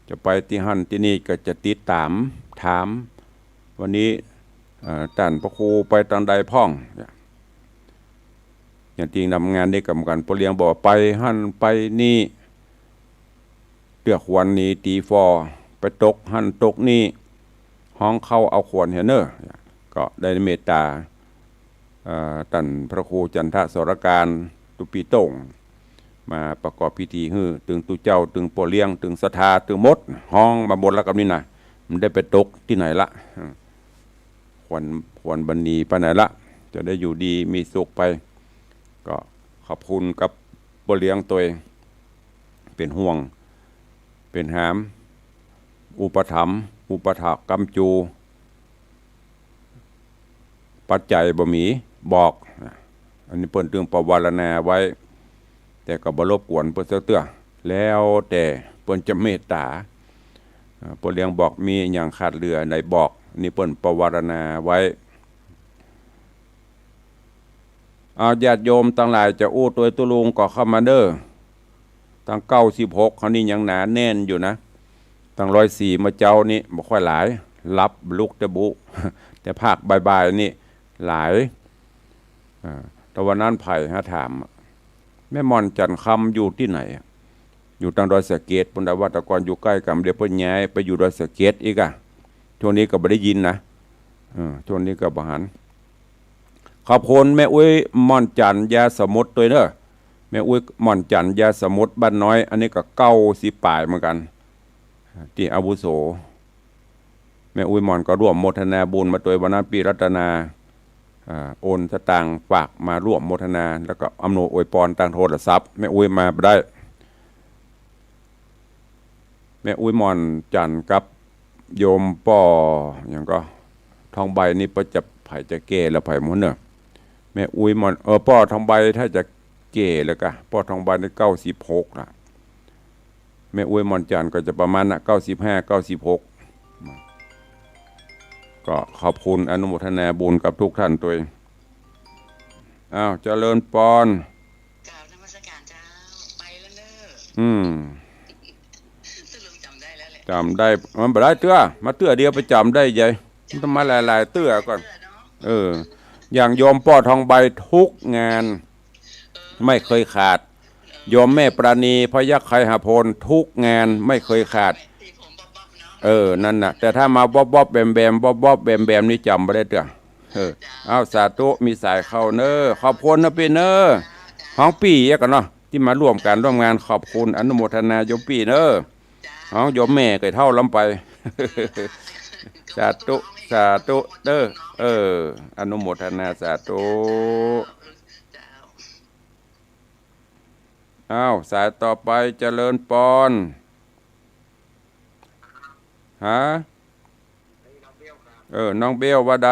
จะไปที่หันที่นี่ก็จะติดตามถามวันนี้ท่านพระครูไปทางใดพ่องอย่างจริงทำงานได้กับกันปเลี้ยงบอกไปหันไปนี่เตือกวันนี้ตีฟอไปตกหันตกนี่ห้องเข้าเอาขวญเฮเนอร์ก็ได้เมตตาท่านพระครูจันทสรการตุปีโต่งมาประกอบพิธีตึงตุเจ้าตึงปเลี้ยงตึงศรัทธาตึงมดห้องมาบนแล้วกับนี่นะมันได้ไปตกที่ไหนละควรบันนีไปไหนละจะได้อยู่ดีมีสุขไปก็ขอบคุณกับปเลี้ยงตัวเองเป็นห่วงเป็นหามอุปถัมภ์อุปถากกำจูปัจจัยบ่มีบอกอันนี้เปิ้นเรื่องประวารณาไว้แต่ก็บ่รบกวนเปิ้นเตื้อแล้วแต่เปิ้นจะเมตตาปเลี้ยงบอกมีอย่างขาดเหลือในบอกนี่เปิ้นประวารณาไว้ญาติโยมทั้งหลายจะอู้ตัวตุลุงก็เข้ามาเด้อตั้ง96เขานี่ยังหนาแน่นอยู่นะตั้ง104มาเจ้านี่บ่ค่อยหลายรับลุกแต่บุ แต่ภาคบ่ายๆนี่หลายแต่วันนั้นไผ่ถามแม่มอนจันคำอยู่ที่ไหนอยู่ทางดอยสะเก็ดปุณณวัตกรอยู่ใกล้กับเดี๋ยวเพิ่นย้ายไปอยู่ดอยสะเก็ดอีกช่วงนี้ก็บ่ได้ยินนะช่วงนี้ก็บ่หันขอบคุณแม่อุ้ยม่อนจันยาสมุทรตัวเด้อแม่อุ้ยม่อนจันยาสมุทรบ้านน้อยอันนี้ก็90ปลายเหมือนกันที่อาวุโสแม่อุ้ยม่อนก็ร่วมโมทนาบุญมาตัววันนั้นปีรัตนาโอนสตางค์ฝากมาร่วมโมทนาแล้วก็อำนวยอวยพรทางโทรศัพท์แม่อุ้ยมาได้แม่อุ้ยม่อนจันกับโยมป่ออย่างก็ทองใบนี่ประจับไผ่จะเก้แล้วไผ่หมุนเนอะแม่อุ้ยม่อนป่อทองใบถ้าจะเก้แล้วก็ป่อทองใบนี่96ละแม่อุ้ยม่อนจันก็จะประมาณ95 96ก็ขอบคุณอนุโมทนาบุญกับทุกท่านตัวเองเจริญปอนกราบนมัสการเจ้าไปแล้วเนอะลุงจำได้แล้วแหละจำได้มันบ่ได้เตื้อมาเตื้อเดียวไปจำได้ยัยมันต้องมาหลายๆเตื้อก่อนอย่างโยมป้อทองใบทุกงานไม่เคยขาดโยมแม่ปราณีพยัคฆ์ไคหพลทุกงานไม่เคยขาดนั่นน่ะแต่ถ้ามาบ๊อบแบมแบมนี่จำไม่ได้เด้อสาธุมีสายเข้าเนอขอบคุณนะพี่เนอห้องปี่กันเนาะที่มาร่วมงานขอบคุณอนุโมทนาโยมปี่เนอห้องโยมแม่เคยเท่าล้ำไปสาธุเด้ออนุโมทนาสาธุสายต่อไปเจริญปอนน้องเบลว่าใด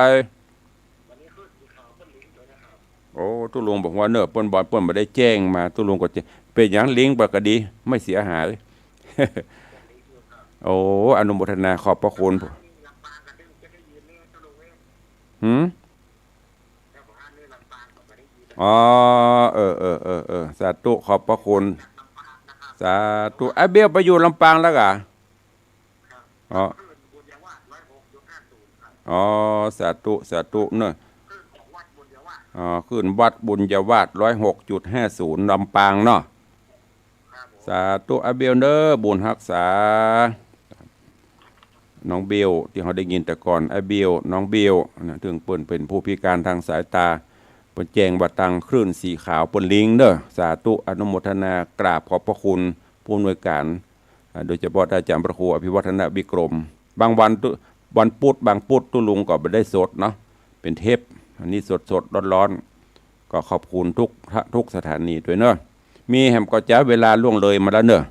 โอ้ตุลุงบอกว่าเนอะเปิ้นบ่ได้แจ้งมาตุลุงก็จะเป็นอย่างลิงก์บ่ก็ดีไม่เสียหาย โอ้อนุโมทนาขอบพระคุณ อ๋อสาธุขอบพระคุณสาธุไอ้เบี้ยวไปอยู่ลำปางแล้วกะอ๋ออ๋อสาธุเนอะอ๋อขึ้นวัดบุญยวาส106.50ลำปางเนาะสาธุไอ้เบี้ยวเนอะบุญรักษาน้องเบลที่เขาได้ยินแต่ก่อนไอ้เบลน้องเบลนะถึงเปิ้นเป็นผู้พิการทางสายตาเปิ้นแจ้งว่าตังคลื่นสีขาวเปิ้นลิงเด้อสาธุอนุโมทนากราบขอบพระคุณผู้อำนวยการโดยเฉพาะอาจารย์พระครูอภิวัฒนวิกรมบางวันพุธบางพุธตุลุงก็บ่ได้สดเนาะเป็นเทปอันนี้สดร้อนๆก็ขอบคุณทุกสถานีด้วยเนอะมีแหมก็จะเวลาล่วงเลยมาแล้วเนอะ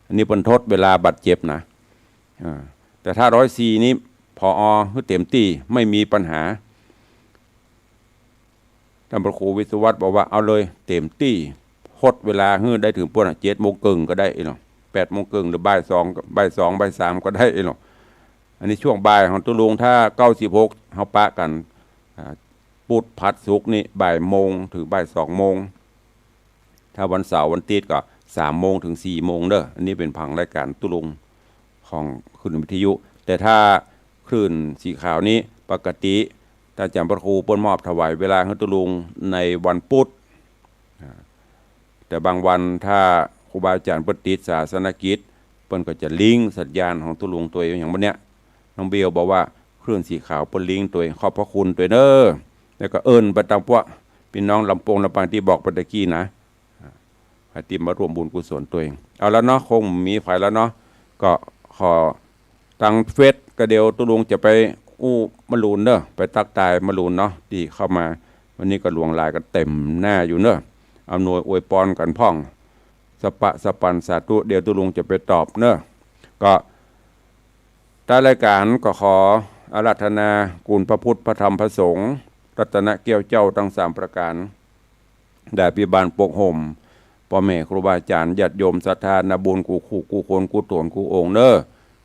อันนี้เปิ้นทดเวลาบาดเจ็บนะแต่ถ้า104นี้พอเต็มที่ไม่มีปัญหาท่านพระครูวิศวัตบอกว่าเอาเลยเต็มที่ฮดเวลาได้ถึงพวก7:30ก็ได้เนาะ8:30หรือบ่าย2บ่าย3ก็ได้เนาะอันนี้ช่วงบ่ายของตุลุงถ้า96เฮาปะกันปุดพัดสุกนี่บ่ายโมงถึงบ่าย2โมงถ้าวันเสาร์วันอาทิตย์ก็3โมงถึง4โมงเด้ออันนี้เป็นผังรายการตุลุงของคลื่นวิทยุแต่ถ้าคลื่นสีขาวนี้ปกติถ้าจำพระครูเปิ้นมอบถวายเวลาให้ตุลุงในวันพุธแต่บางวันถ้าครูบาอาจารย์เปิ้นติดศาสนกิจเปิ้นก็จะลิงก์สัญญาณของตุลุงตัวเองอย่างวันเนี้ยน้องเบลบอกว่าคลื่นสีขาวเปิ้นลิงก์ตัวเองขอบพระคุณตัวเด้อแล้วก็ไปตามพวกพี่น้องลำปางที่บอกเมื่อกี้นะให้ติมารวมบุญกุศลตัวเองเอาแล้วเนาะคงมีไฟแล้วเนาะก็ขอทางเฟซก็เดี๋ยวตุลุงจะไปมะลูนเนอะไปตักตายมะลูนเนาะที่เข้ามาวันนี้ก็หลวงลายกันเต็มหน้าอยู่เนอะอำนวยอวยพรกันพ่องสปันสาธุเดี๋ยวตุลุงจะไปตอบเนอะก็ใต้รายการก็ขออาราธนาคุณพระพุทธพระธรรมพระสงฆ์รัตนเกี้ยวเจ้าทั้ง3ประการได้พิบาลปกห่มพ่อแม่ครูบาอาจารย์ญาติโยมศรัทธานาบุญกูคู่กูคนกูตนกูองค์เนอะ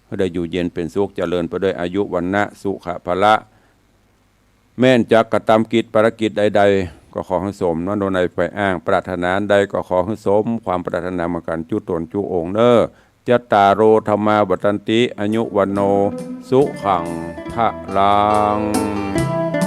ให้ได้อยู่เย็นเป็นสุขเจริญไปด้วยอายุวันนะสุขภละแม่นจากกระทำกิจภารกิจใดๆก็ขอให้สมน้อโดนในไปอ้างปรารถนาใดก็ขอให้สมความปรารถนามากันจุตนจุองค์เนอจัตตาโรธรรมาวัตันติอายุวันโนสุขังพะลัง